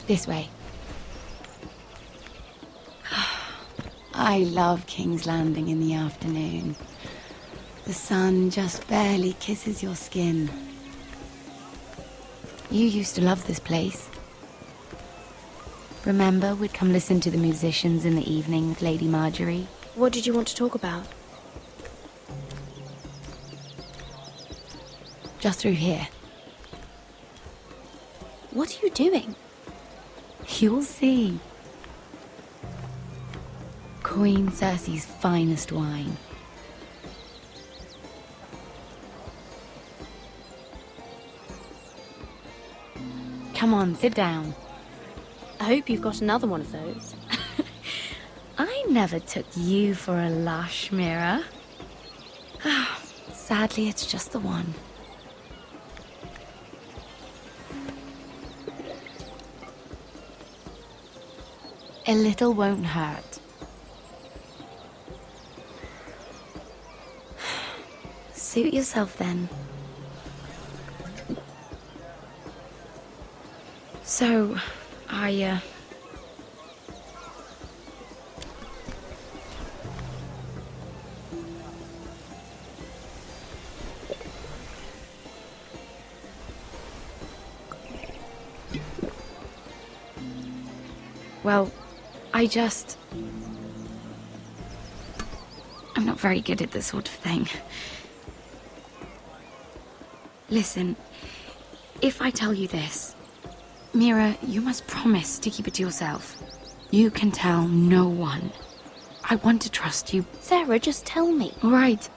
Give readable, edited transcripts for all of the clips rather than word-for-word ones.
This way. I love King's Landing in the afternoon. The sun just barely kisses your skin. You used to love this place. Remember, we'd come listen to the musicians in the evening with Lady Marjorie? What did you want to talk about? Just through here. What are you doing? You'll see. Queen Cersei's finest wine. Come on, sit down. I hope you've got another one of those. I never took you for a lush, Mira. Sadly, it's just the one. A little won't hurt. Suit yourself then. So, well, I'm not very good at this sort of thing. Listen, if I tell you this, Mira, you must promise to keep it to yourself. You can tell no one. I want to trust you. Sarah, just tell me. All right,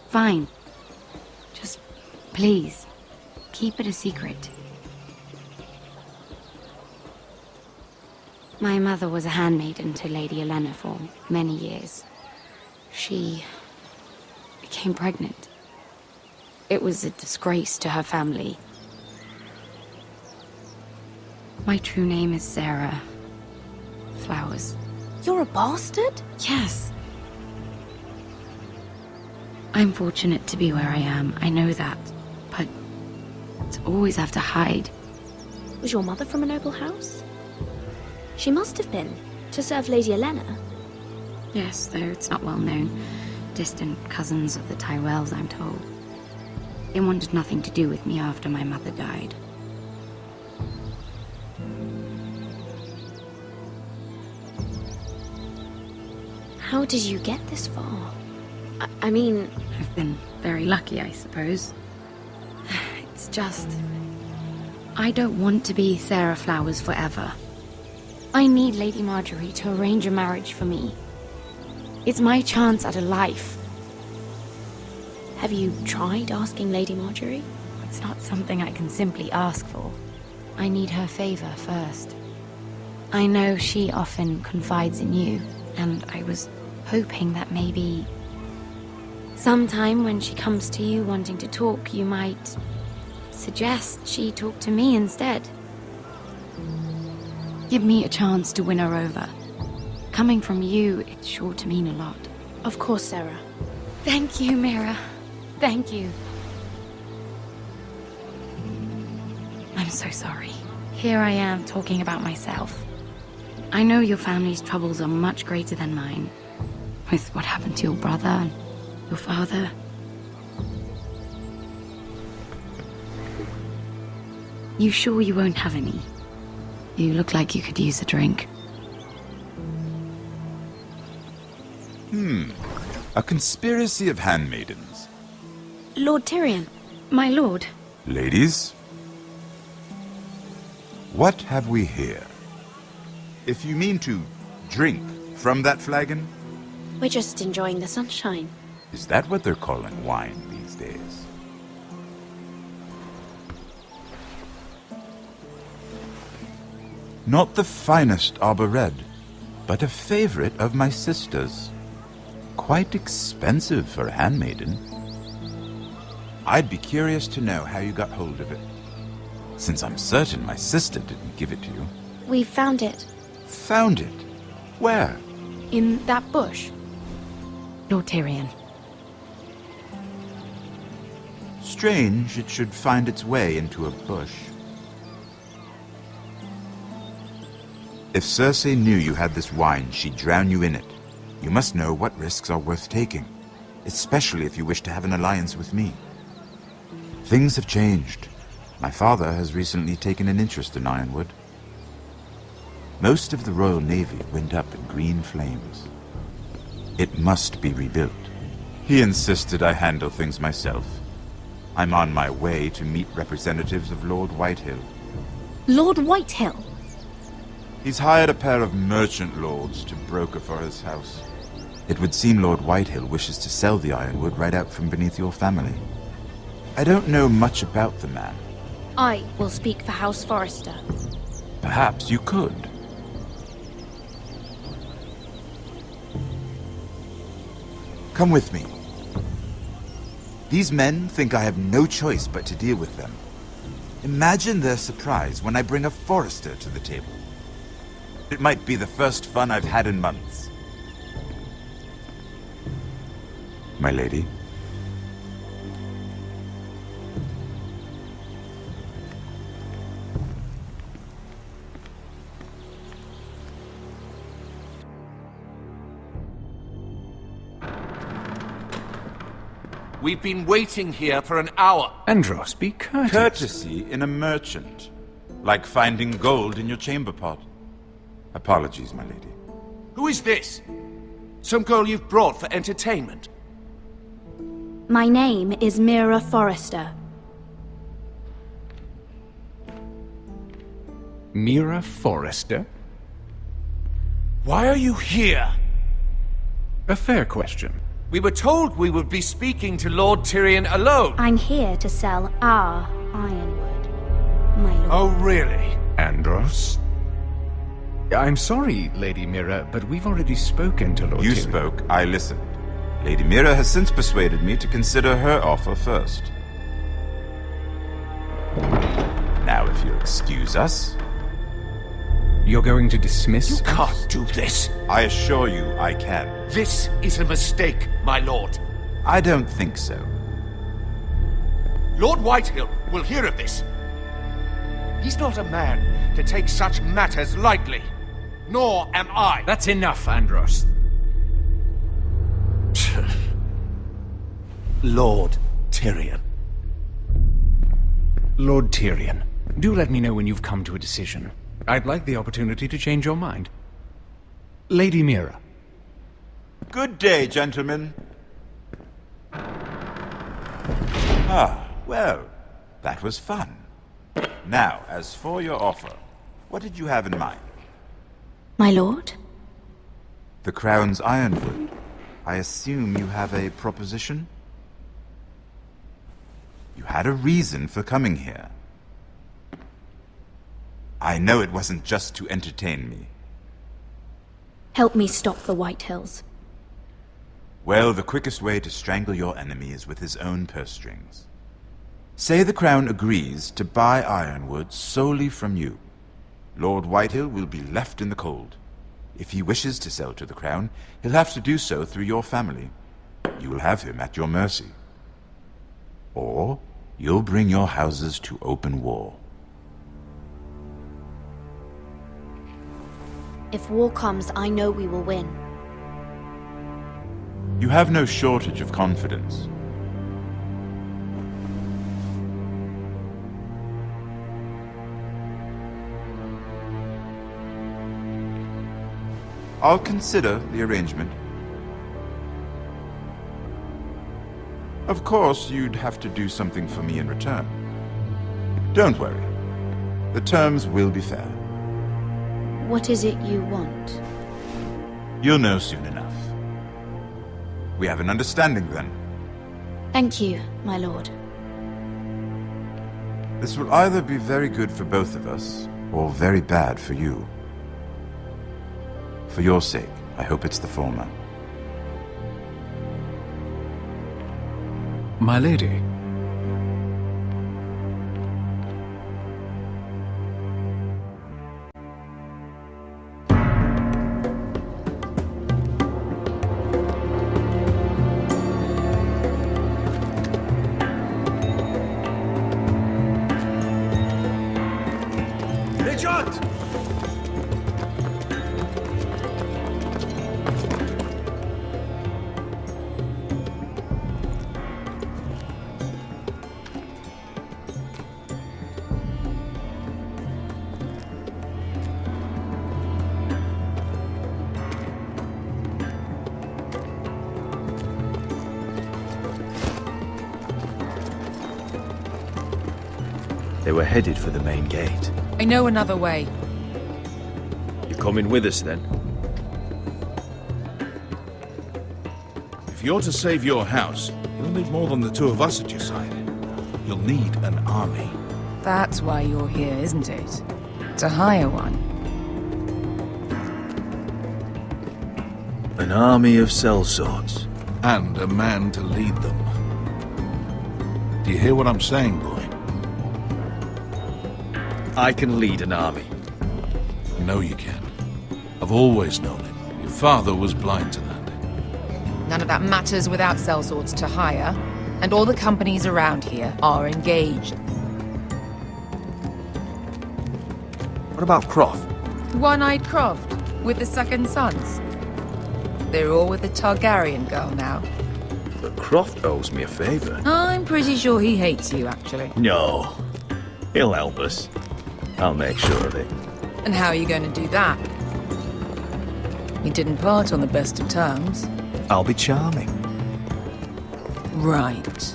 fine. Just, please, keep it a secret. My mother was a handmaiden to Lady Olenna for many years. She became pregnant. It was a disgrace to her family. My true name is Sarah Flowers. You're a bastard? Yes. I'm fortunate to be where I am, I know that. But to always have to hide. Was your mother from a noble house? She must have been, to serve Lady Olenna. Yes, though it's not well known. Distant cousins of the Tyrells, I'm told. They wanted nothing to do with me after my mother died. How did you get this far? I mean... I've been very lucky, I suppose. It's just... I don't want to be Sarah Flowers forever. I need Lady Marjorie to arrange a marriage for me. It's my chance at a life. Have you tried asking Lady Marjorie? It's not something I can simply ask for. I need her favor first. I know she often confides in you, and I was hoping that maybe... sometime when she comes to you wanting to talk, you might suggest she talk to me instead. Give me a chance to win her over. Coming from you, it's sure to mean a lot. Of course, Sarah. Thank you, Mira. Thank you. I'm so sorry. Here I am talking about myself. I know your family's troubles are much greater than mine. With what happened to your brother and your father. You sure you won't have any? You look like you could use a drink. A conspiracy of handmaidens. Lord Tyrion. My lord. Ladies, what have we here? If you mean to drink from that flagon, We're just enjoying the sunshine. is that what they're calling wine these days? Not the finest arbor red, but a favorite of my sister's. Quite expensive for a handmaiden. I'd be curious to know how you got hold of it, since I'm certain my sister didn't give it to you. We found it. Found it? Where? In that bush. Lord Tyrion. Strange it should find its way into a bush. If Cersei knew you had this wine, she'd drown you in it. You must know what risks are worth taking, especially if you wish to have an alliance with me. Things have changed. My father has recently taken an interest in Ironwood. Most of the Royal Navy went up in green flames. It must be rebuilt. He insisted I handle things myself. I'm on my way to meet representatives of Lord Whitehill. Lord Whitehill? He's hired a pair of merchant lords to broker for his house. It would seem Lord Whitehill wishes to sell the Ironwood right out from beneath your family. I don't know much about the man. I will speak for House Forrester. Perhaps you could. Come with me. These men think I have no choice but to deal with them. Imagine their surprise when I bring a Forrester to the table. It might be the first fun I've had in months. My lady. We've been waiting here for an hour. Andros, be courteous. Courtesy in a merchant. Like finding gold in your chamber pot. Apologies, my lady. Who is this? Some girl you've brought for entertainment? My name is Mira Forrester. Mira Forrester? Why are you here? A fair question. We were told we would be speaking to Lord Tyrion alone. I'm here to sell our Ironwood, my lord. Oh, really? Andros? I'm sorry, Lady Mira, but we've already spoken to Lord You Tyrion. spoke, I listened. Lady Mira has since persuaded me to consider her offer first. Now, if you'll excuse us... You're going to dismiss You can't do this. I assure you I can. This is a mistake, my lord. I don't think so. Lord Whitehill will hear of this. He's not a man to take such matters lightly. Nor am I. That's enough, Andros. Lord Tyrion. Lord Tyrion, do let me know when you've come to a decision. I'd like the opportunity to change your mind. Lady Mira. Good day, gentlemen. Ah, well, that was fun. Now, as for your offer, what did you have in mind? My lord? The Crown's Ironwood. I assume you have a proposition? You had a reason for coming here. I know it wasn't just to entertain me. Help me stop the Whitehills. Well, the quickest way to strangle your enemy is with his own purse strings. Say the Crown agrees to buy Ironwood solely from you. Lord Whitehill will be left in the cold. If he wishes to sell to the Crown, he'll have to do so through your family. You will have him at your mercy. Or you'll bring your houses to open war. If war comes, I know we will win. You have no shortage of confidence. I'll consider the arrangement. Of course, you'd have to do something for me in return. Don't worry. The terms will be fair. What is it you want? You'll know soon enough. We have an understanding then. Thank you, my lord. This will either be very good for both of us, or very bad for you. For your sake, I hope it's the former. My lady. They were headed for the main gate. I know another way. You coming with us then? If you're to save your house, you'll need more than the two of us at your side. You'll need an army. That's why you're here, isn't it? To hire one. An army of sellswords. And a man to lead them. Do you hear what I'm saying, boy? I can lead an army. I know you can. I've always known it. Your father was blind to that. None of that matters without sellswords to hire, and all the companies around here are engaged. What about Croft? One-eyed Croft, with the second sons. They're all with the Targaryen girl now. But Croft owes me a favor. I'm pretty sure he hates you, actually. No. He'll help us. I'll make sure of it. And how are you going to do that? We didn't part on the best of terms. I'll be charming. Right.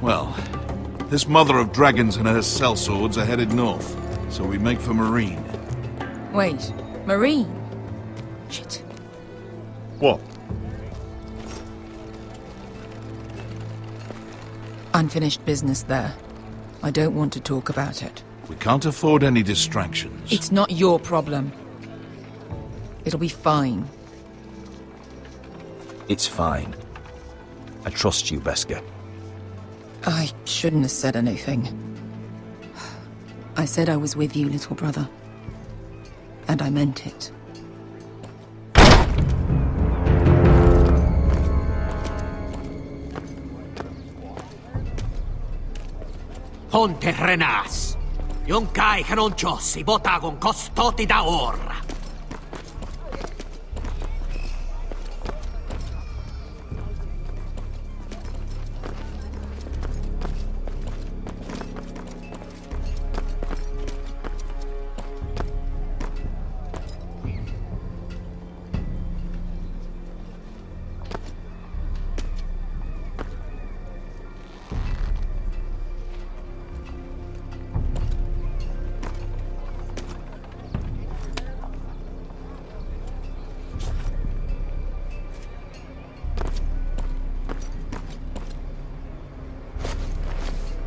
Well, this mother of dragons and her sellswords are headed north, so we make for Marine. Wait, Marine? Shit. What? Unfinished business there. I don't want to talk about it. We can't afford any distractions. It's not your problem. It'll be fine. It's fine. I trust you, Beskar. I shouldn't have said anything. I said I was with you, little brother. And I meant it. Ponte Renas. Yon kai canon ciossi, botagon costoti da ora.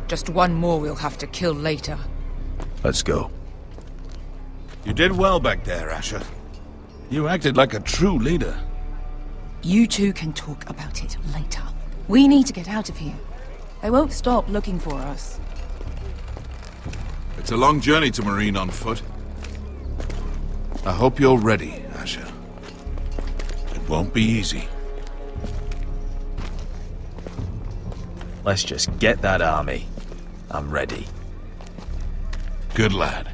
Just one more we'll have to kill later. Let's go. You did well back there, Asher. You acted like a true leader. You two can talk about it later. We need to get out of here. They won't stop looking for us. It's a long journey to Marine on foot. I hope you're ready, Asher. It won't be easy. Let's just get that army. I'm ready. Good lad.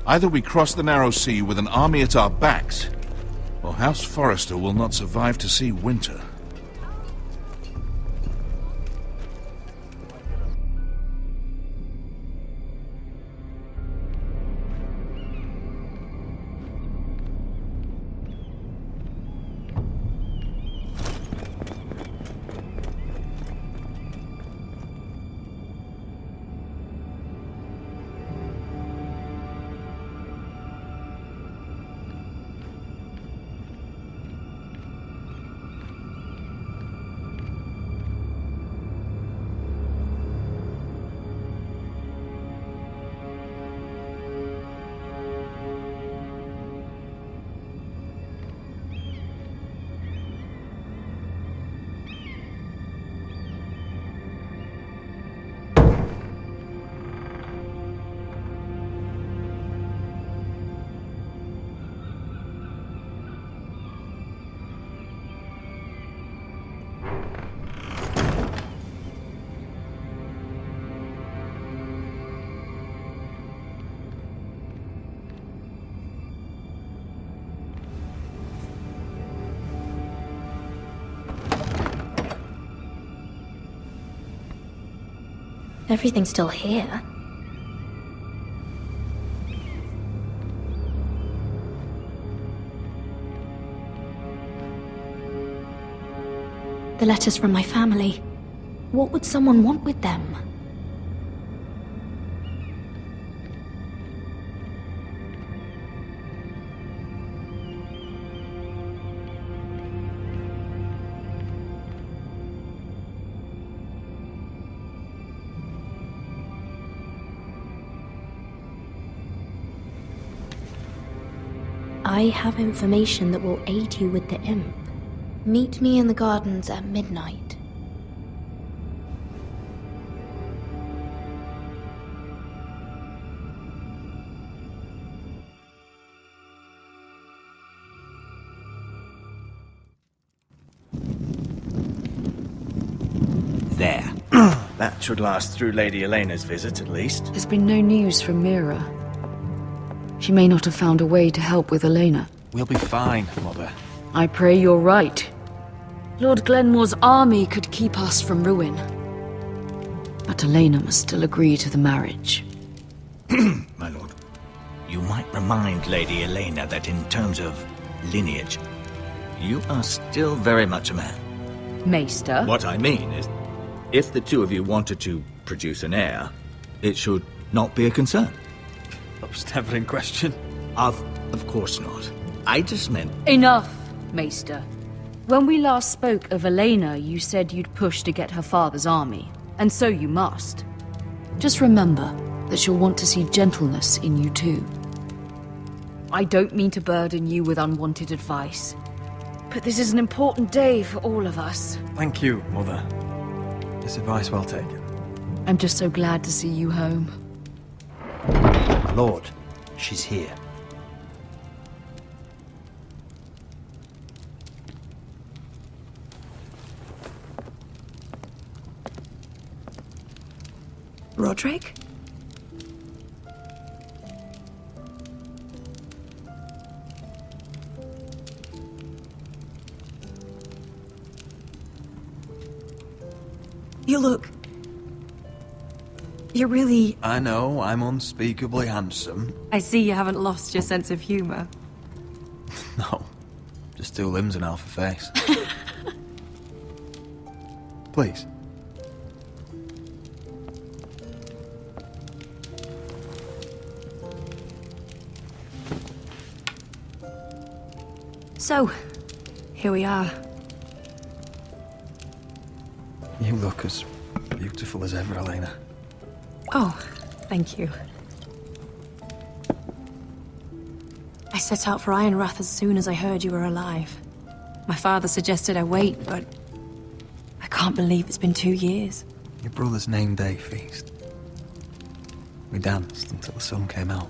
Either we cross the narrow sea with an army at our backs, or House Forrester will not survive to see winter. Everything's still here. The letters from my family. What would someone want with them? I have information that will aid you with the imp. Meet me in the gardens at midnight. There. That should last through Lady Elena's visit, at least. There's been no news from Mira. She may not have found a way to help with Elena. We'll be fine, Mother. I pray you're right. Lord Glenmore's army could keep us from ruin. But Elena must still agree to the marriage. My lord. You might remind Lady Elena that in terms of lineage, you are still very much a man. Maester? What I mean is, if the two of you wanted to produce an heir, it should not be a concern. That was never in question. Of course not. I just meant... Enough, Maester. When we last spoke of Elena, you said you'd push to get her father's army. And so you must. Just remember that she'll want to see gentleness in you too. I don't mean to burden you with unwanted advice, but this is an important day for all of us. Thank you, Mother. This advice well taken. I'm just so glad to see you home. My lord, she's here. Roderick? You look... You're really... I know, I'm unspeakably handsome. I see you haven't lost your sense of humor. No, just two limbs and half a face. Please. So, here we are. You look as beautiful as ever, Elena. Oh, thank you. I set out for Ironrath as soon as I heard you were alive. My father suggested I wait, but I can't believe it's been 2 years. Your brother's name day feast. We danced until the sun came out.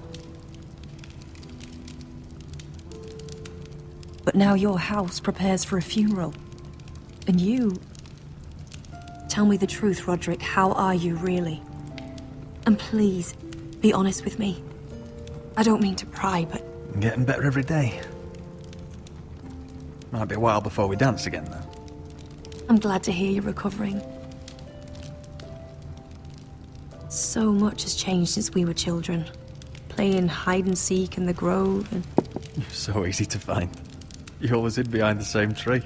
But now your house prepares for a funeral. And you... Tell me the truth, Roderick. How are you, really? And please, be honest with me. I don't mean to pry, but... I'm getting better every day. Might be a while before we dance again, though. I'm glad to hear you're recovering. So much has changed since we were children. Playing hide-and-seek in the grove and... You're so easy to find. You always hid behind the same tree.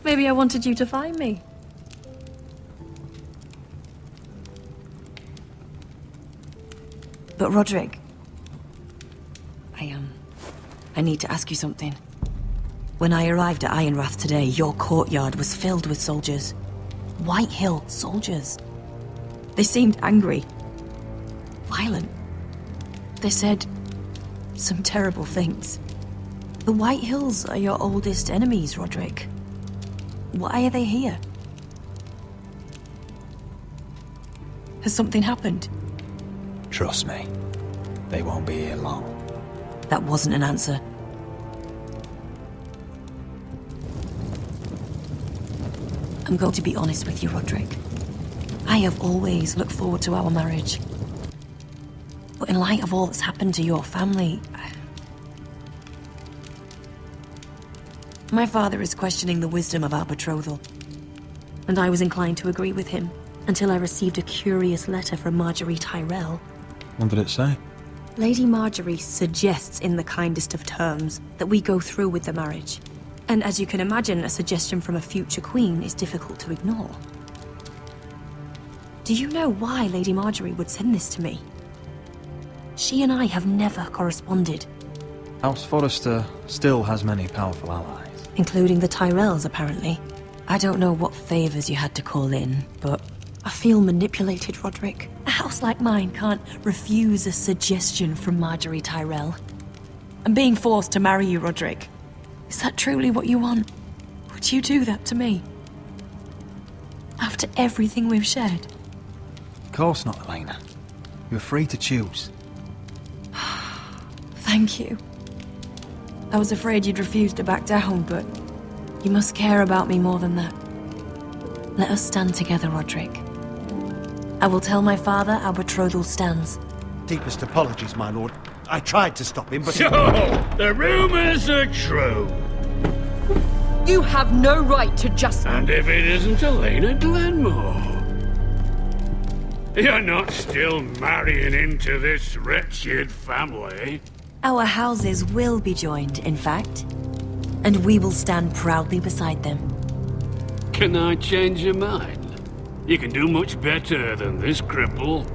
Maybe I wanted you to find me. But Roderick... I need to ask you something. When I arrived at Ironrath today, your courtyard was filled with soldiers. White Hill soldiers. They seemed angry. Violent. They said some terrible things. The White Hills are your oldest enemies, Roderick. Why are they here? Has something happened? Trust me, they won't be here long. That wasn't an answer. I'm going to be honest with you, Roderick. I have always looked forward to our marriage. But in light of all that's happened to your family... My father is questioning the wisdom of our betrothal. And I was inclined to agree with him, until I received a curious letter from Marjorie Tyrell. What did it say? Lady Marjorie suggests in the kindest of terms that we go through with the marriage. And as you can imagine, a suggestion from a future queen is difficult to ignore. Do you know why Lady Marjorie would send this to me? She and I have never corresponded. House Forrester still has many powerful allies. Including the Tyrells, apparently. I don't know what favors you had to call in, but I feel manipulated, Roderick. A house like mine can't refuse a suggestion from Marjorie Tyrell. I'm being forced to marry you, Roderick. Is that truly what you want? Would you do that to me? After everything we've shared? Of course not, Elena. You're free to choose. Thank you. I was afraid you'd refuse to back down, but you must care about me more than that. Let us stand together, Roderick. I will tell my father our betrothal stands. Deepest apologies, my lord. I tried to stop him, but... So, the rumors are true. You have no right to just... And if it isn't Elena Glenmore? You're not still marrying into this wretched family. Our houses will be joined, in fact. And we will stand proudly beside them. Can I change your mind? You can do much better than this cripple.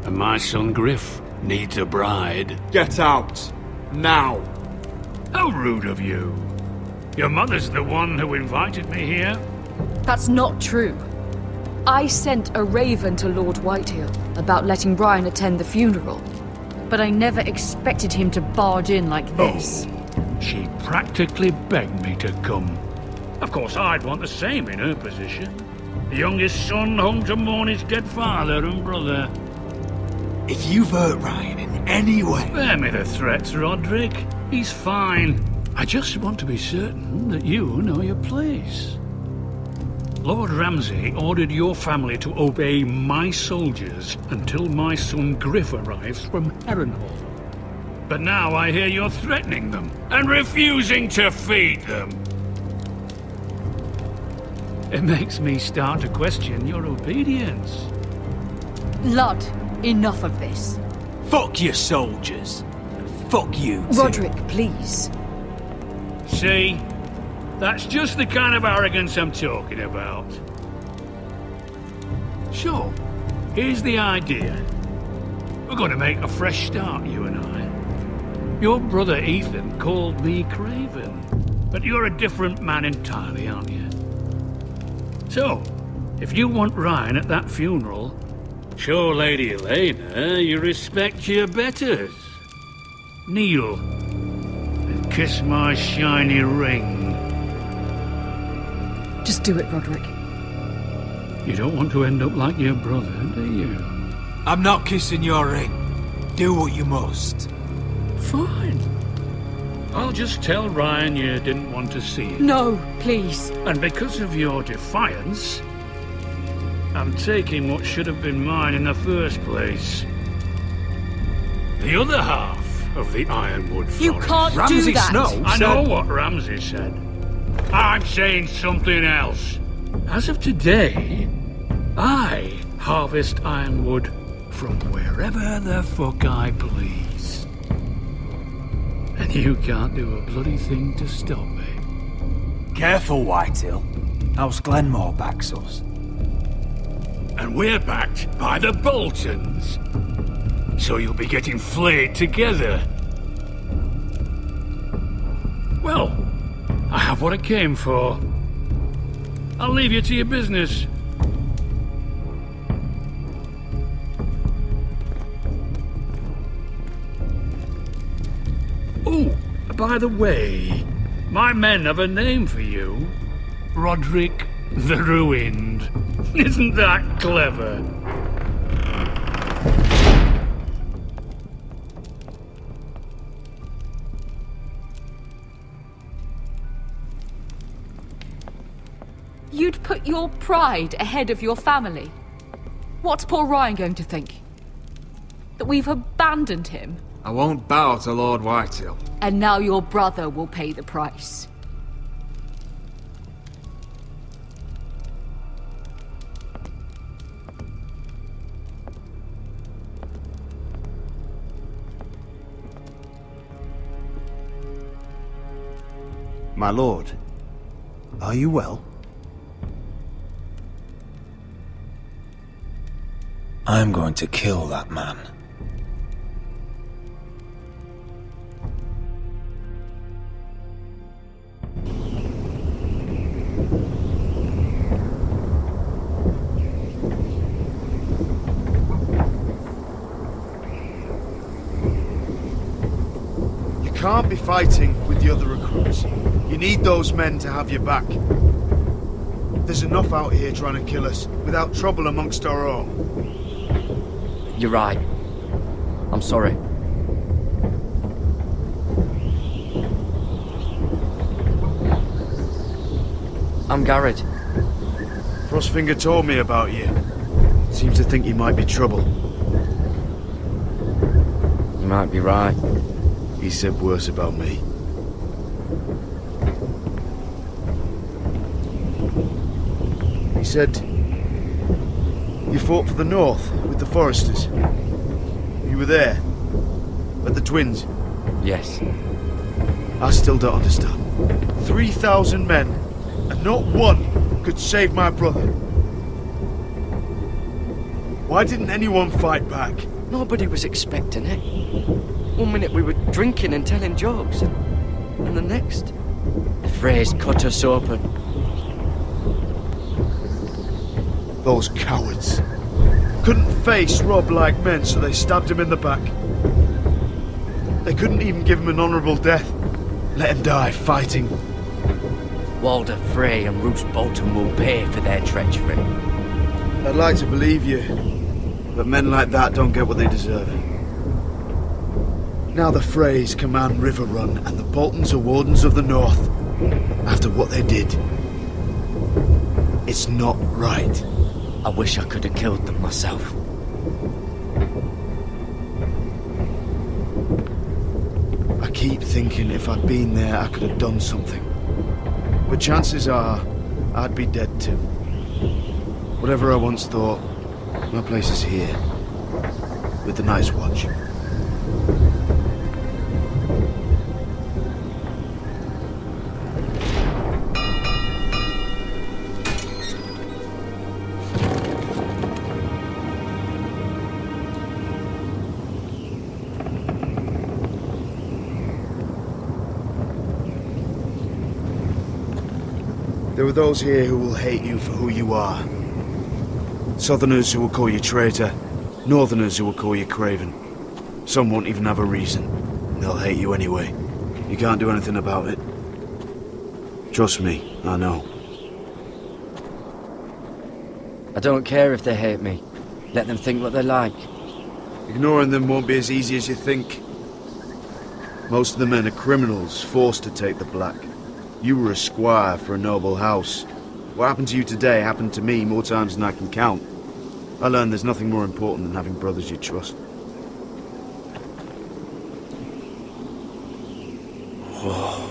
And my son Griff needs a bride. Get out. Now. How rude of you. Your mother's the one who invited me here. That's not true. I sent a raven to Lord Whitehill about letting Brian attend the funeral. But I never expected him to barge in like this. Oh, she practically begged me to come. Of course, I'd want the same in her position. The youngest son home to mourn his dead father and brother. If you've hurt Ryan in any way... Spare me the threats, Roderick. He's fine. I just want to be certain that you know your place. Lord Ramsay ordered your family to obey my soldiers until my son Griff arrives from Harrenhal. But now I hear you're threatening them and refusing to feed them. It makes me start to question your obedience. Lud, enough of this. Fuck your soldiers. And fuck you too. Roderick, please. See? That's just the kind of arrogance I'm talking about. So, here's the idea. We're going to make a fresh start, you and I. Your brother Ethan called me Craven, but you're a different man entirely, aren't you? So, if you want Ryan at that funeral, show Lady Elena you respect your betters. Kneel and kiss my shiny ring. Just do it, Roderick. You don't want to end up like your brother, do you? I'm not kissing your ring. Do what you must. Fine. I'll just tell Ryan you didn't want to see it. No, please. And because of your defiance, I'm taking what should have been mine in the first place. The other half of the Ironwood Forest. You can't do that! Snow I know what Ramsay said. I'm saying something else. As of today, I harvest ironwood from wherever the fuck I please. And you can't do a bloody thing to stop me. Careful, Whitehill. House Glenmore backs us. And we're backed by the Boltons. So you'll be getting flayed together. Well, I have what I came for. I'll leave you to your business. Oh, by the way, my men have a name for you. Roderick the Ruined. Isn't that clever? You'd put your pride ahead of your family. What's poor Ryan going to think? That we've abandoned him? I won't bow to Lord Whitehill. And now your brother will pay the price. My lord, are you well? I'm going to kill that man. You can't be fighting with the other recruits. You need those men to have your back. There's enough out here trying to kill us, without trouble amongst our own. You're right. I'm sorry. I'm Garrett. Frostfinger told me about you. Seems to think you might be trouble. You might be right. He said worse about me. He said you fought for the North with the Forresters. You were there, at the Twins. Yes. I still don't understand. 3,000 men, and not one could save my brother. Why didn't anyone fight back? Nobody was expecting it. One minute we were drinking and telling jokes, and the next, the Freys cut us open. Those cowards. Couldn't face Rob like men, so they stabbed him in the back. They couldn't even give him an honourable death. Let him die fighting. Walder Frey and Roose Bolton will pay for their treachery. I'd like to believe you, but men like that don't get what they deserve. Now the Freys command Riverrun, and the Boltons are Wardens of the North. After what they did. It's not right. I wish I could have killed them myself. I keep thinking if I'd been there, I could have done something. But chances are, I'd be dead too. Whatever I once thought, my place is here. With the Night's Watch. There are those here who will hate you for who you are. Southerners who will call you traitor, Northerners who will call you craven. Some won't even have a reason, and they'll hate you anyway. You can't do anything about it. Trust me, I know. I don't care if they hate me. Let them think what they like. Ignoring them won't be as easy as you think. Most of the men are criminals, forced to take the black. You were a squire for a noble house. What happened to you today happened to me more times than I can count. I learned there's nothing more important than having brothers you trust. Whoa.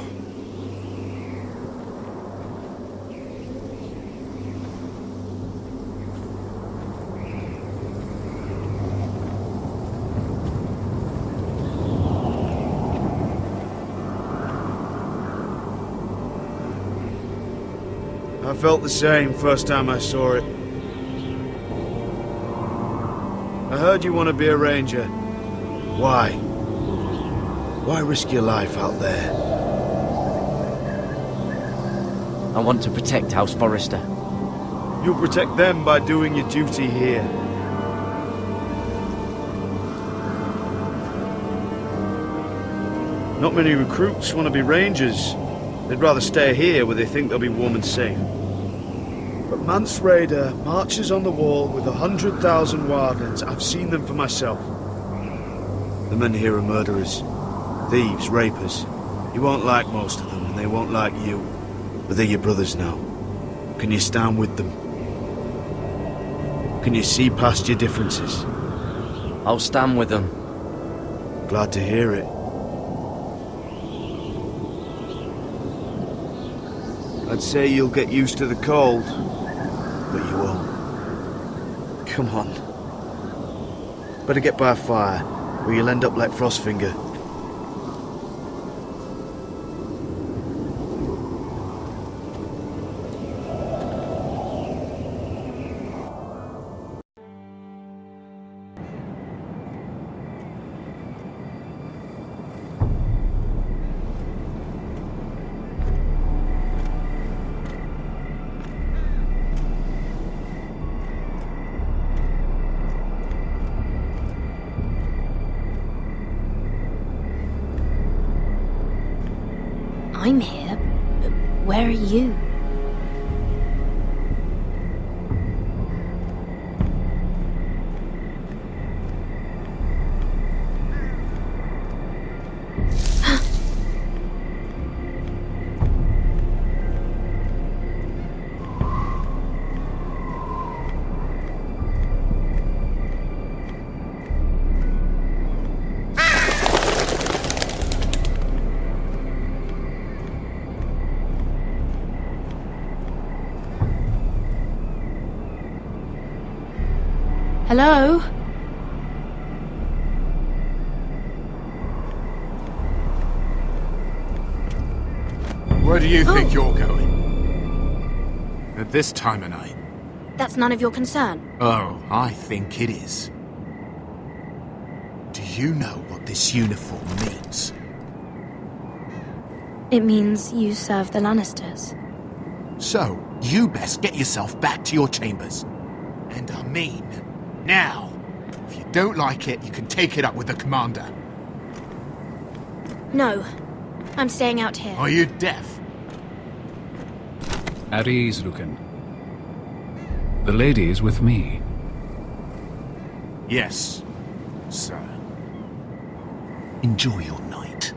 I felt the same first time I saw it. I heard you want to be a ranger. Why? Why risk your life out there? I want to protect House Forrester. You'll protect them by doing your duty here. Not many recruits want to be rangers. They'd rather stay here where they think they'll be warm and safe. But Mance Raider marches on the wall with 100,000 wildlings. I've seen them for myself. The men here are murderers, thieves, rapers. You won't like most of them, and they won't like you. But they're your brothers now. Can you stand with them? Can you see past your differences? I'll stand with them. Glad to hear it. I'd say you'll get used to the cold, but you won't. Come on. Better get by a fire, or you'll end up like Frostfinger. I'm here, but where are you? Hello? Where do you think you're going? At this time of night? That's none of your concern. Oh, I think it is. Do you know what this uniform means? It means you serve the Lannisters. So, you best get yourself back to your chambers. And I mean, now. If you don't like it, you can take it up with the commander. No, I'm staying out here. Are you deaf? At ease, Lucan. The lady is with me. Yes, sir. Enjoy your night.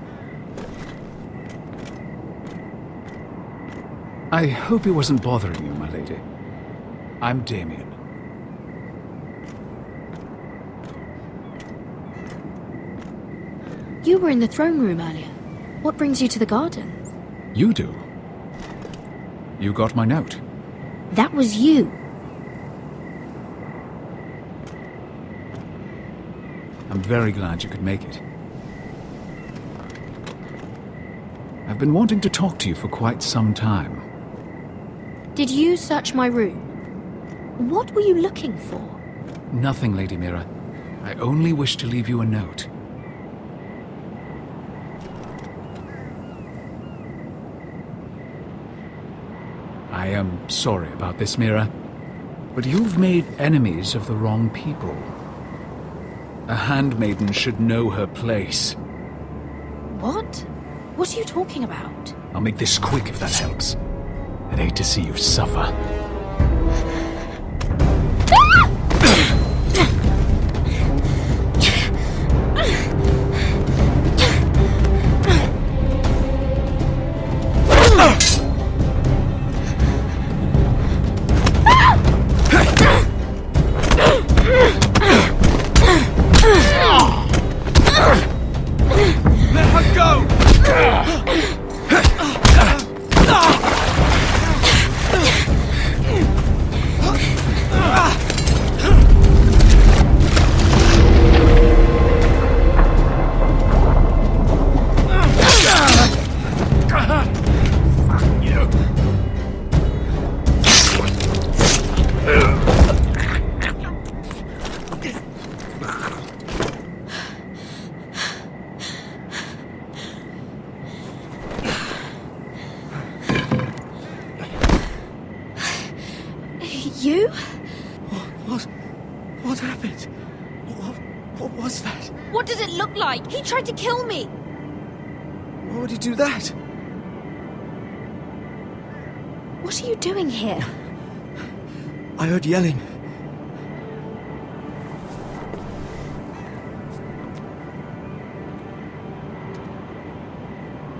I hope it wasn't bothering you, my lady. I'm Damien. You were in the throne room earlier. What brings you to the gardens? You do. You got my note. That was you. I'm very glad you could make it. I've been wanting to talk to you for quite some time. Did you search my room? What were you looking for? Nothing, Lady Mira. I only wish to leave you a note. I am sorry about this, Mira, but you've made enemies of the wrong people. A handmaiden should know her place. What? What are you talking about? I'll make this quick if that helps. I'd hate to see you suffer. You? What happened? What was that? What did it look like? He tried to kill me! Why would he do that? What are you doing here? I heard yelling.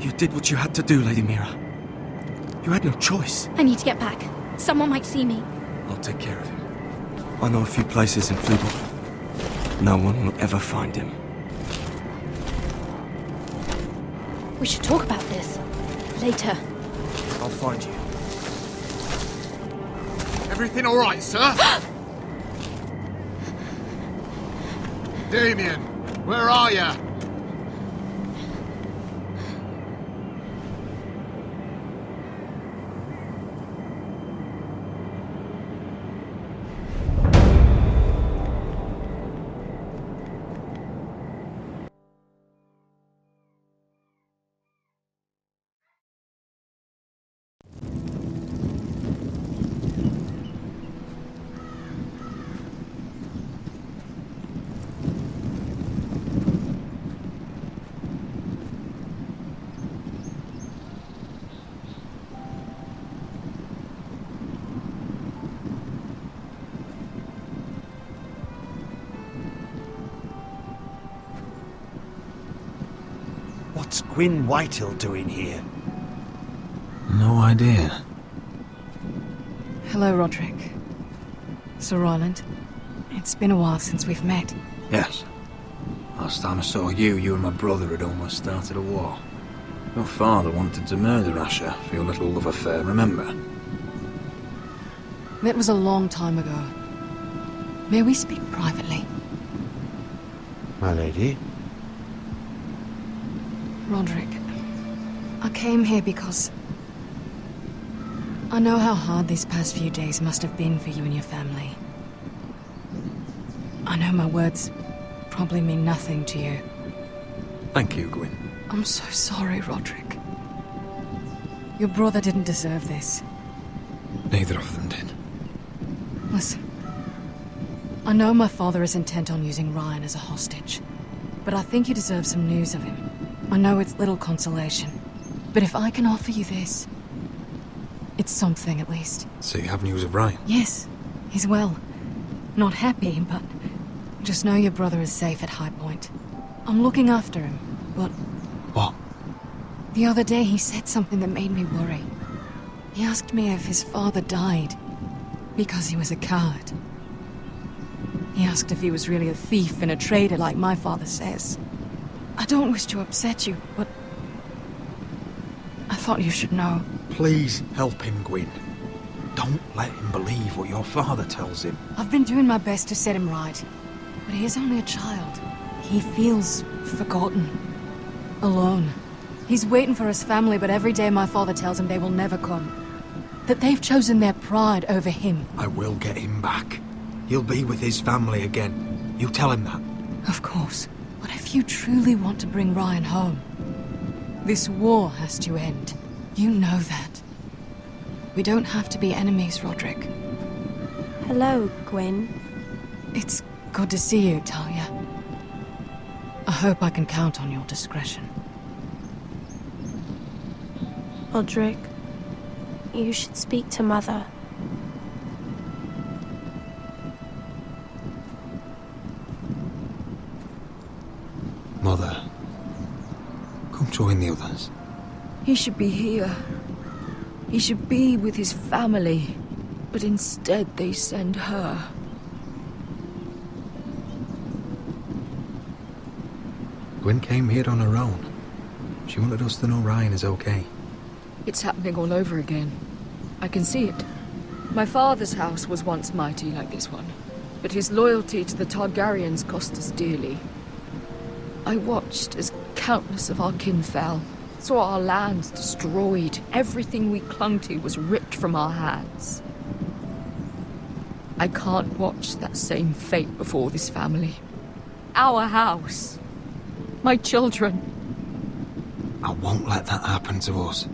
You did what you had to do, Lady Mira. You had no choice. I need to get back. Someone might see me. I'll take care of him. I know a few places in Fleabor. No one will ever find him. We should talk about this. Later. I'll find you. Everything all right, sir? Damien, where are you? What's Gwyn Whitehill doing here? No idea. Hello, Roderick. Sir Roland. It's been a while since we've met. Yes. Last time I saw you and my brother had almost started a war. Your father wanted to murder Asher for your little love affair, remember? That was a long time ago. May we speak privately? My lady? Roderick, I came here because I know how hard these past few days must have been for you and your family. I know my words probably mean nothing to you. Thank you, Gwyn. I'm so sorry, Roderick. Your brother didn't deserve this. Neither of them did. Listen, I know my father is intent on using Ryan as a hostage, but I think you deserve some news of him. I know it's little consolation, but if I can offer you this, it's something at least. So you have news of Ryan? Yes, he's well. Not happy, but just know your brother is safe at High Point. I'm looking after him, but... What? The other day he said something that made me worry. He asked me if his father died because he was a coward. He asked if he was really a thief and a traitor like my father says. I don't wish to upset you, but I thought you should know. Please help him, Gwyn. Don't let him believe what your father tells him. I've been doing my best to set him right, but he is only a child. He feels forgotten, alone. He's waiting for his family, but every day my father tells him they will never come. That they've chosen their pride over him. I will get him back. He'll be with his family again. You tell him that. Of course. But if you truly want to bring Ryan home, this war has to end. You know that. We don't have to be enemies, Roderick. Hello, Gwyn. It's good to see you, Talia. I hope I can count on your discretion. Roderick, you should speak to Mother. Mother, come join the others. He should be here. He should be with his family. But instead they send her. Gwyn came here on her own. She wanted us to know Ryan is okay. It's happening all over again. I can see it. My father's house was once mighty like this one, but his loyalty to the Targaryens cost us dearly. I watched as countless of our kin fell, saw our lands destroyed, everything we clung to was ripped from our hands. I can't watch that same fate before this family. Our house. My children. I won't let that happen to us.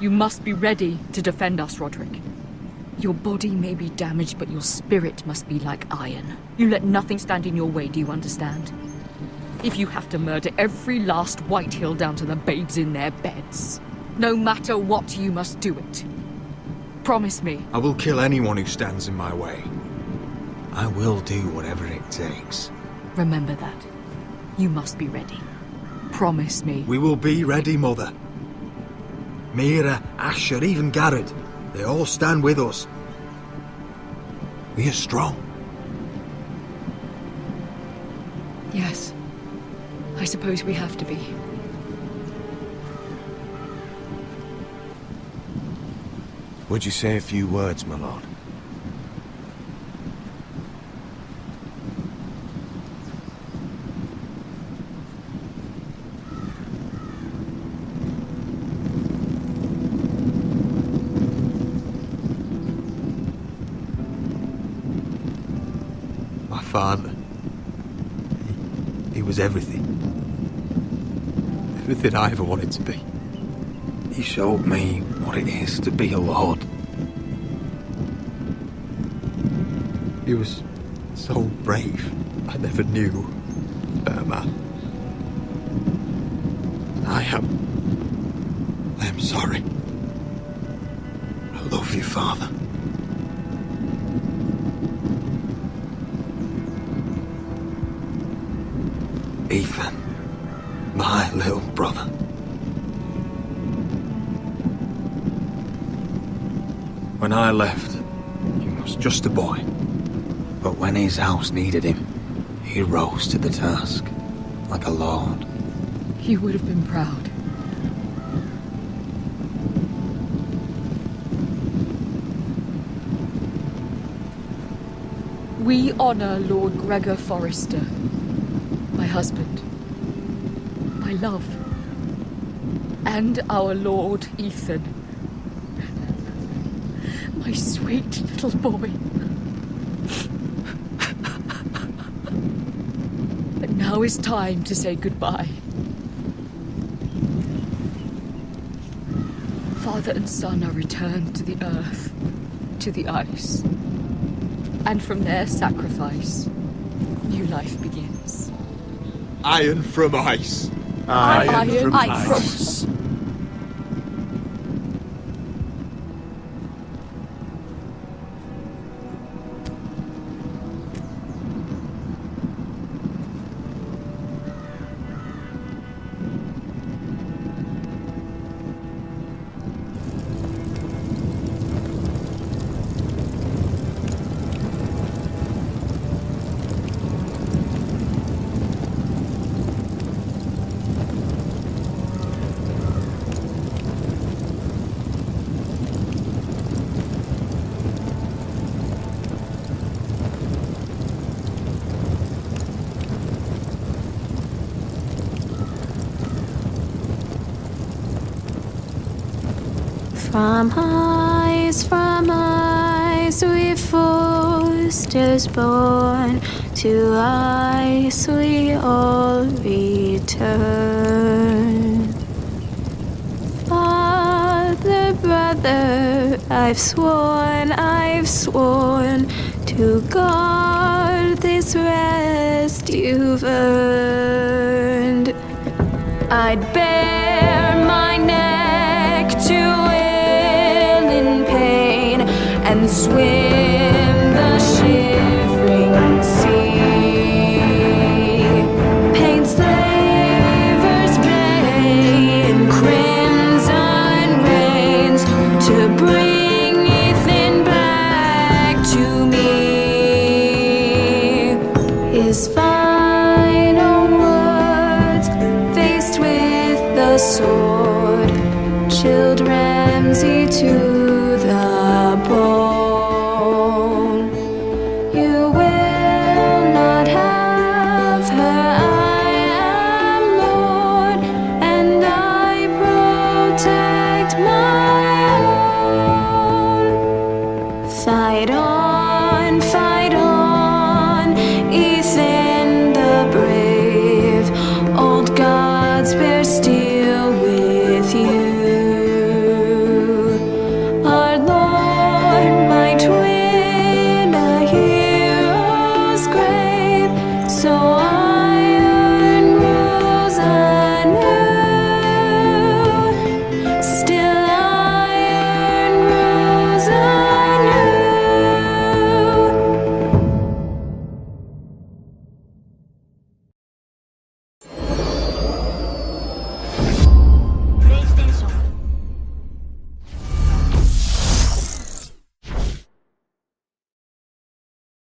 You must be ready to defend us, Roderick. Your body may be damaged, but your spirit must be like iron. You let nothing stand in your way, do you understand? If you have to murder every last Whitehill down to the babes in their beds, no matter what, you must do it. Promise me. I will kill anyone who stands in my way. I will do whatever it takes. Remember that. You must be ready. Promise me. We will be ready, Mother. Mira, Asher, even Garrett. They all stand with us. We are strong. Yes. I suppose we have to be. Would you say a few words, my lord? My father. He was everything. Everything I ever wanted to be. He showed me what it is to be a lord. He was so brave. I never knew a better man. I am sorry. I love you, Father. Ethan, my little brother. When I left, he was just a boy. But when his house needed him, he rose to the task, like a lord. You would have been proud. We honor Lord Gregor Forrester, my husband, my love, and our Lord Ethan, my sweet little boy. But now is time to say goodbye. Father and son are returned to the earth, to the ice. And from their sacrifice, new life begins. Iron from ice. Iron from ice. From ice, we Forresters born, to ice we all return. Father, brother, I've sworn to guard this rest you've earned. I'd bare my neck to and swim the shivering sea. Paint slavers bay in crimson rains to bring Ethan back to me. His final words faced with the sword.